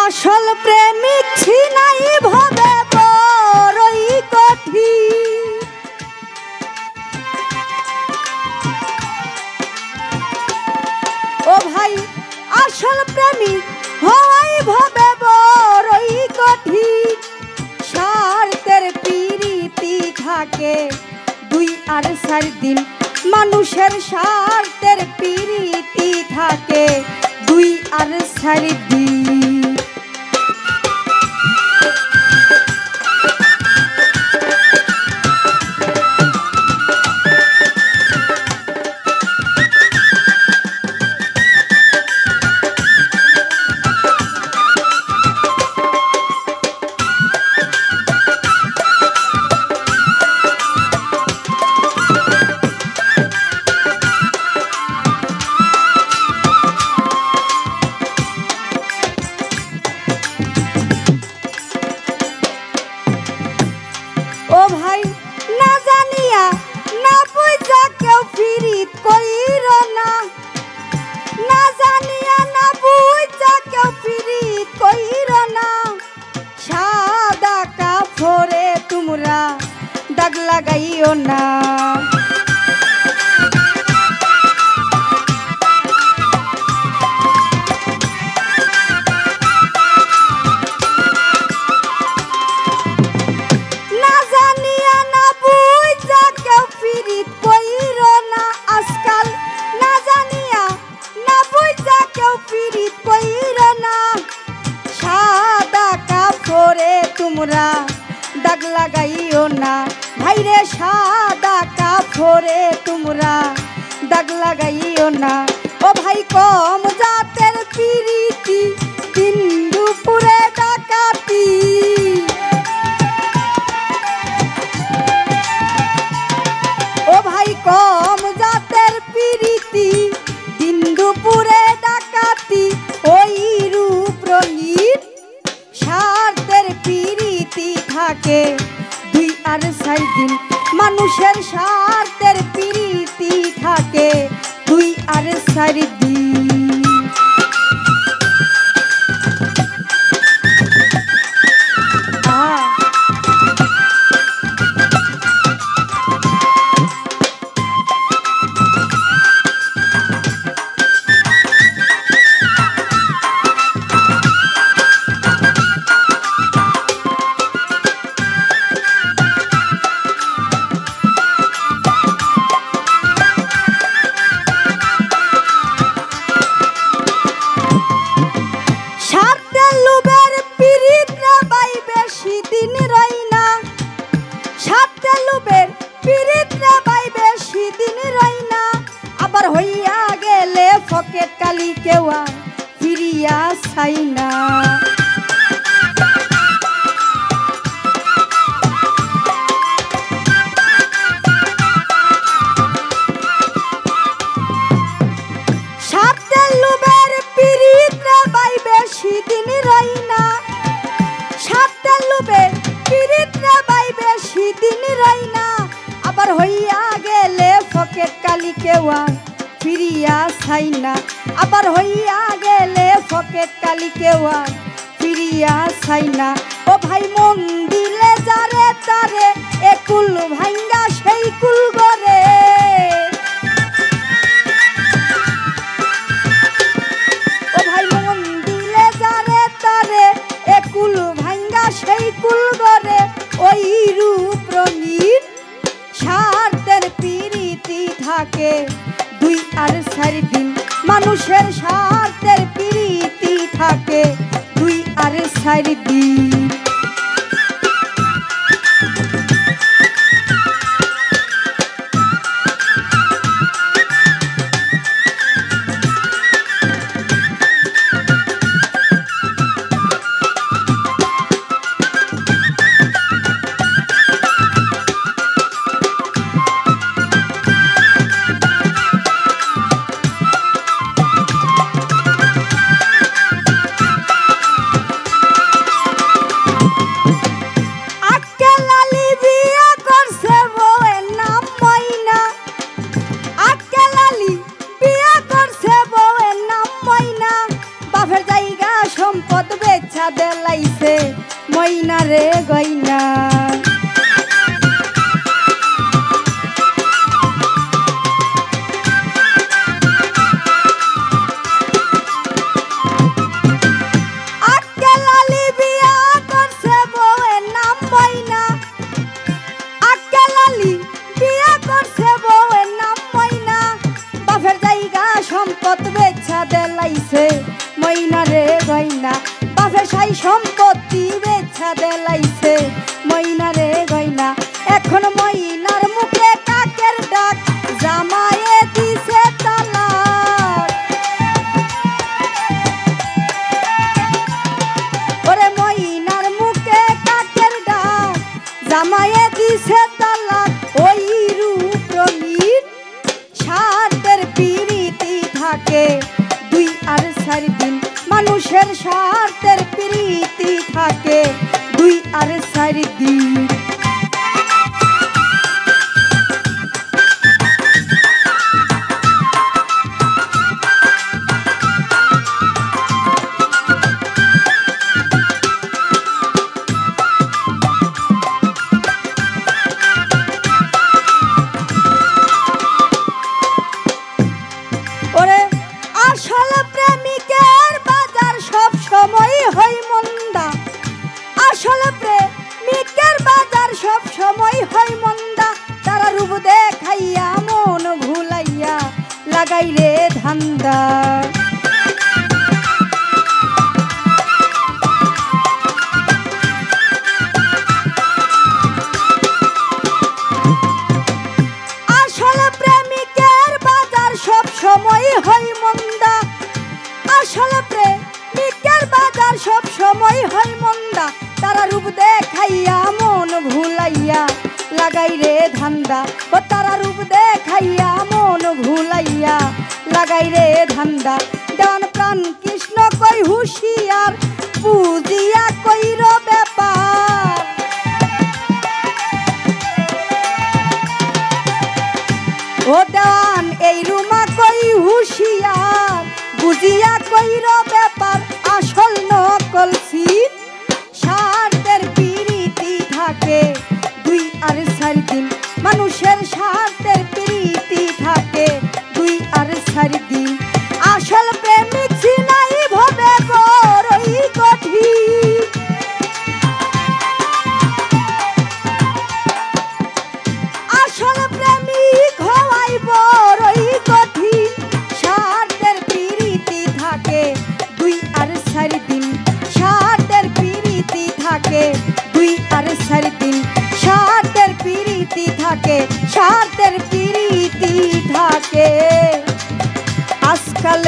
আসল প্রেমিক ছিনাই ভাবে বড়ই কঠিন। ও ভাই আসল প্রেমিক হওয়াই ভাবে বড়ই কঠিন। স্বার্থের পিরিতি থাকে 2 আর 4 দিন, মানুষের স্বার্থের পিরিতি থাকে 2 আর 4 দিন। ও ভাই না জানিয়া না বুঝা কেউ ফিরিত কইর না, না জানিয়া না বুঝা কেউ ফিরিত কইর না। সাদা কাপড়ে তোমরা দাগ লাগাইও না। তোমরা দাগ লাগাইও না ভাইরে, সাদা কাপড়ে তোমরা দাগ লাগাইও না। ও ভাই কম জাতের পিরিতি দিন দুপুরে ডাকাতি। ও ভাই কম জাতের পিরিতি দিন দুপুরে ডাকাতি। ওই রূপ রঙিন স্বার্থের পিরিতি থাকে 2 আর 4 দিন, মানুষের স্বার্থের পিরিতি থাকে 2 আর 4 দিন। আবার হইয়া গেলে ফকেট কালি কেউ ফিরিয়া চাই না। স্বার্থের লোভের পিরিত রে ভাই বেশি দিন রই না, স্বার্থের লোভের পিরিত রে ভাই বেশি দিন রই না। আবার হইয়া গেলে ফকেট কালি কেউ ফিরিয়া চাই না। আবার হইয়া গেলে ফকেট কালি কেউ ফিরিয়া চাই না। ও ভাই মন দিলে যারে তারে একুল ভাঙ্গা সেই কুল গরে। ও ভাই মন দিলে যারে তারে একুল ভাঙ্গা সেই কুল গরে। ওই রূপ রঙিন স্বার্থের পিরিতি থাকে 2 আর 4 দিন, মানুষের স্বার্থের পিরিতি থাকে 2 আর 4 দিন। বেচ্ছা দেলাইছে ময়না রে গয়না। সম্পদ বেচা দেলাইছে ময়না রে গয়না, বাপের সাই সম্পত্তি বেচা দেলাইছে ময়না রে গয়না। এখন ময়নার মুখে কাকের ডাক, জামায়ে দিছে তালাক। ওরে ময়নার মুখে কাকের ডাক, জামায়ে দিছে তালাক। ওই রূপ রঙিন স্বার্থের পিরিতি থাকে 2 আর 4 দিন, মানুষের স্বার্থের প্রীতি থাকে 2 আর 4 দিন। আসলে প্রেমিকের বাজার সব সময় হয় মন্দা, আসলে প্রেমিকের বাজার সব সময় হয় মন্দা। তারা রূপ দেখাইয়া মন ভুলাইয়া লাগাইলে ধান্দা। আসলে প্রেমিকের বাজার সব সময় হয় মন্দা, আসলে প্রেমিকের বাজার সব সময় হয় মন্দা। তারা রূপ দেখাইয়া মন ভুলাইয়া লাগাই রে ধান্দা। ও তারা রূপ দেখাইয়া মন ভুলাইয়া লাগাই রে ধান্দা। দেওয়ান প্রাণ কৃষ্ণ কই হুঁশিয়ার, বুঝিয়া কইর ব্যাপার। ও দেওয়ান এই রুমা কই হুঁশিয়ার, বুঝিয়া কইর ব্যাপার। আসল নকল সিট স্বার্থের প্রীতি থাকে 2 আর 4 দিন, মানুষের স্বার্থের প্রীতি থাকে 2 আর 4 দিন। আসল প্রেমিক চিনাই ভবে বড়ই কঠিন, আসল প্রেমিক হওয়াই বড়ই কঠিন। স্বার্থের প্রীতি থাকে 2 আর 4 দিন, স্বার্থের প্রীতি থাকে 2 আর 4 দিন, স্বার্থের প্রীতি থাকে, স্বার্থের প্রীতি থাকে। আজকাল